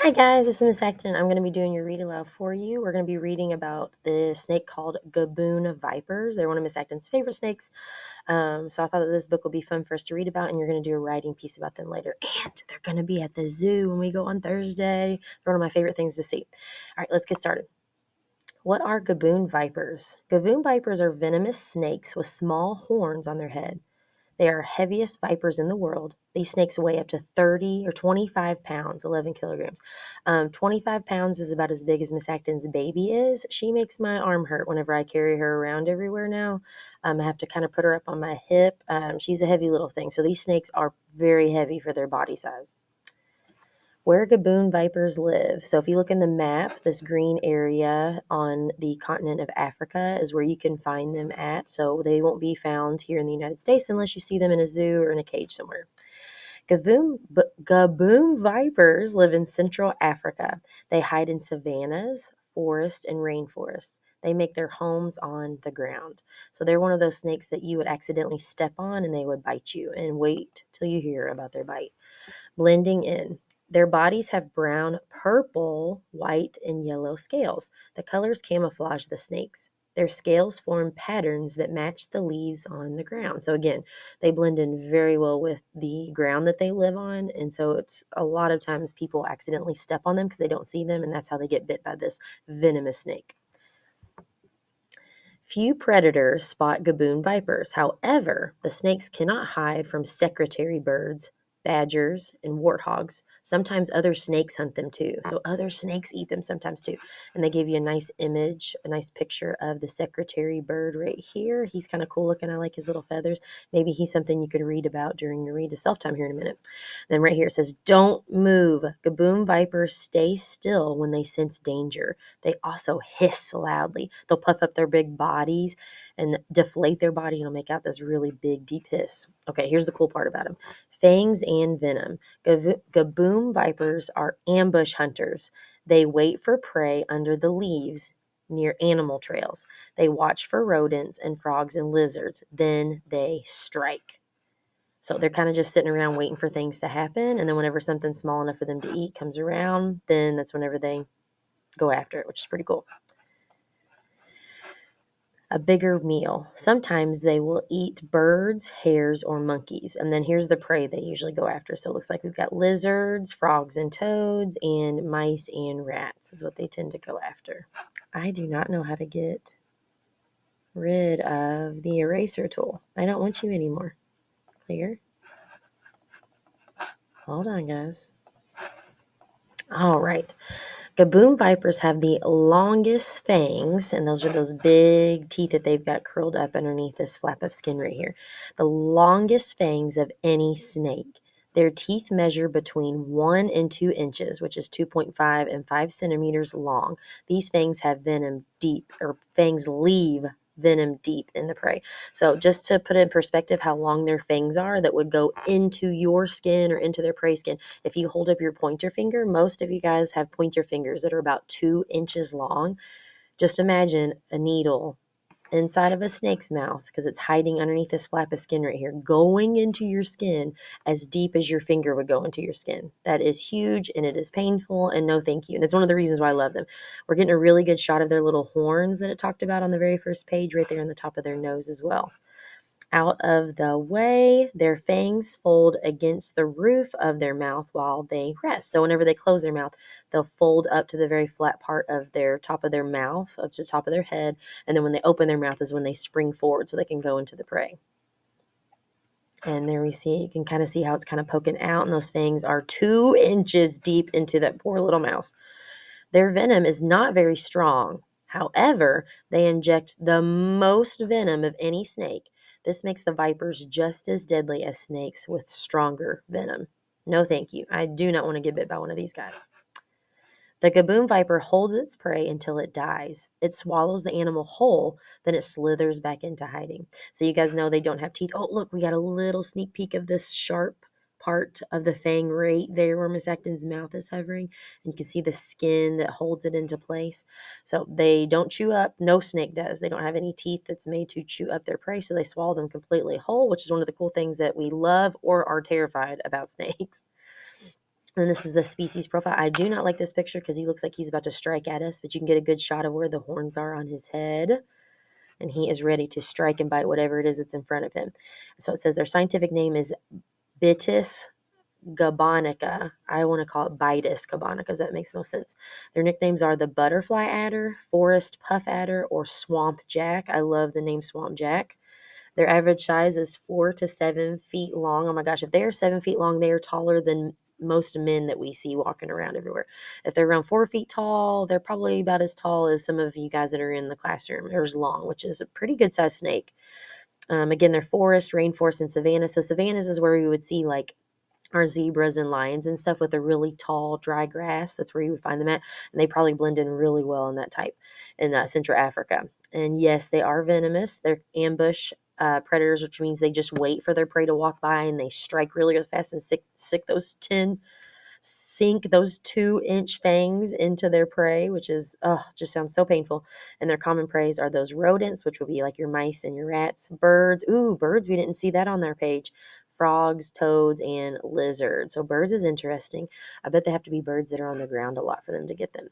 Hi guys, this is Miss Acton. I'm going to be doing your read aloud for you. We're going to be reading about the snake called Gaboon Vipers. They're one of Miss Acton's favorite snakes. So I thought that this book would be fun for us to read about, and you're going to do a writing piece about them later. And they're going to be at the zoo when we go on Thursday. They're one of my favorite things to see. All right, let's get started. What are Gaboon Vipers? Gaboon Vipers are venomous snakes with small horns on their head. They are heaviest vipers in the world. These snakes weigh up to 30 or 25 pounds, 11 kilograms. 25 pounds is about as big as Miss Acton's baby is. She makes my arm hurt whenever I carry her around everywhere now. I have to kind of put her up on my hip. She's a heavy little thing. So these snakes are very heavy for their body size. Where Gaboon vipers live. So if you look in the map, this green area on the continent of Africa is where you can find them at. So they won't be found here in the United States unless you see them in a zoo or in a cage somewhere. Gaboon vipers live in Central Africa. They hide in savannas, forests, and rainforests. They make their homes on the ground. So they're one of those snakes that you would accidentally step on and they would bite you. And wait till you hear about their bite. Blending in. Their bodies have brown, purple, white, and yellow scales. The colors camouflage the snakes. Their scales form patterns that match the leaves on the ground. So again, they blend in very well with the ground that they live on. And so it's a lot of times people accidentally step on them because they don't see them, and that's how they get bit by this venomous snake. Few predators spot Gaboon vipers. However, the snakes cannot hide from secretary birds, badgers, and warthogs. Sometimes other snakes hunt them too. So other snakes eat them sometimes too. And they gave you a nice image, a nice picture of the secretary bird right here. He's kind of cool looking. I like his little feathers. Maybe he's something you could read about during your read to self time here in a minute. Then right here it says, don't move. Gaboon vipers stay still when they sense danger. They also hiss loudly. They'll puff up their big bodies and deflate their body, and it'll make out this really big, deep hiss. Okay, here's the cool part about them. Fangs and venom. Gaboon vipers are ambush hunters. They wait for prey under the leaves near animal trails. They watch for rodents and frogs and lizards. Then they strike. So they're kind of just sitting around waiting for things to happen. And then whenever something small enough for them to eat comes around, then that's whenever they go after it, which is pretty cool. A bigger meal. Sometimes they will eat birds, hares, or monkeys. And then here's the prey they usually go after. So it looks like we've got lizards, frogs and toads, and mice and rats is what they tend to go after. I do not know how to get rid of the eraser tool. I don't want you anymore. Clear. Hold on, guys. All right. Gaboon vipers have the longest fangs, and those are those big teeth that they've got curled up underneath this flap of skin right here. The longest fangs of any snake. Their teeth measure between 1 and 2 inches, which is 2.5 and 5 centimeters long. These fangs have venom deep, or fangs leave venom deep in the prey. So just to put in perspective how long their fangs are that would go into your skin or into their prey skin, if you hold up your pointer finger, most of you guys have pointer fingers that are about 2 inches long. Just imagine a needle inside of a snake's mouth, because it's hiding underneath this flap of skin right here, going into your skin as deep as your finger would go into your skin. That is huge, and it is painful, and no thank you. And that's one of the reasons why I love them. We're getting a really good shot of their little horns that it talked about on the very first page right there on the top of their nose as well. Out of the way, their fangs fold against the roof of their mouth while they rest. So whenever they close their mouth, they'll fold up to the very flat part of their top of their mouth, up to the top of their head. And then when they open their mouth is when they spring forward so they can go into the prey. And there we see, you can kind of see how it's kind of poking out, and those fangs are 2 inches deep into that poor little mouse. Their venom is not very strong. However, they inject the most venom of any snake. This makes the vipers just as deadly as snakes with stronger venom. No thank you. I do not want to get bit by one of these guys. The Gaboon viper holds its prey until it dies. It swallows the animal whole, then it slithers back into hiding. So you guys know they don't have teeth. Oh, look, we got a little sneak peek of this sharp part of the fang right there where Miss Acton's mouth is hovering. And you can see the skin that holds it into place. So they don't chew up. No snake does. They don't have any teeth that's made to chew up their prey, so they swallow them completely whole, which is one of the cool things that we love or are terrified about snakes. And this is the species profile. I do not like this picture because he looks like he's about to strike at us, but you can get a good shot of where the horns are on his head. And he is ready to strike and bite whatever it is that's in front of him. So it says their scientific name is Bitis gabonica. I want to call it Bitis gabonica because that makes most sense. Their nicknames are the butterfly adder, forest puff adder, or swamp jack. I love the name swamp jack. Their average size is 4 to 7 feet long. Oh my gosh, if they are 7 feet long, they are taller than most men that we see walking around everywhere. If they're around 4 feet tall, they're probably about as tall as some of you guys that are in the classroom. They're as long, which is a pretty good sized snake. Again, they're forest, rainforest, and savanna. So savannas is where we would see like our zebras and lions and stuff with the really tall dry grass. That's where you would find them at, and they probably blend in really well in that type in Central Africa. And yes, they are venomous. They're ambush predators, which means they just wait for their prey to walk by and they strike really, really fast and sink those 2-inch fangs into their prey, which is just sounds so painful. And their common preys are those rodents, which would be like your mice and your rats, birds. Ooh, birds, we didn't see that on their page. Frogs, toads, and lizards. So birds is interesting. I bet they have to be birds that are on the ground a lot for them to get them.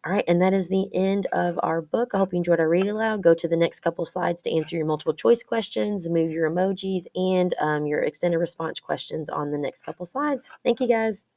All right, and that is the end of our book. I hope you enjoyed our read aloud. Go to the next couple slides to answer your multiple choice questions, move your emojis, and your extended response questions on the next couple slides. Thank you, guys.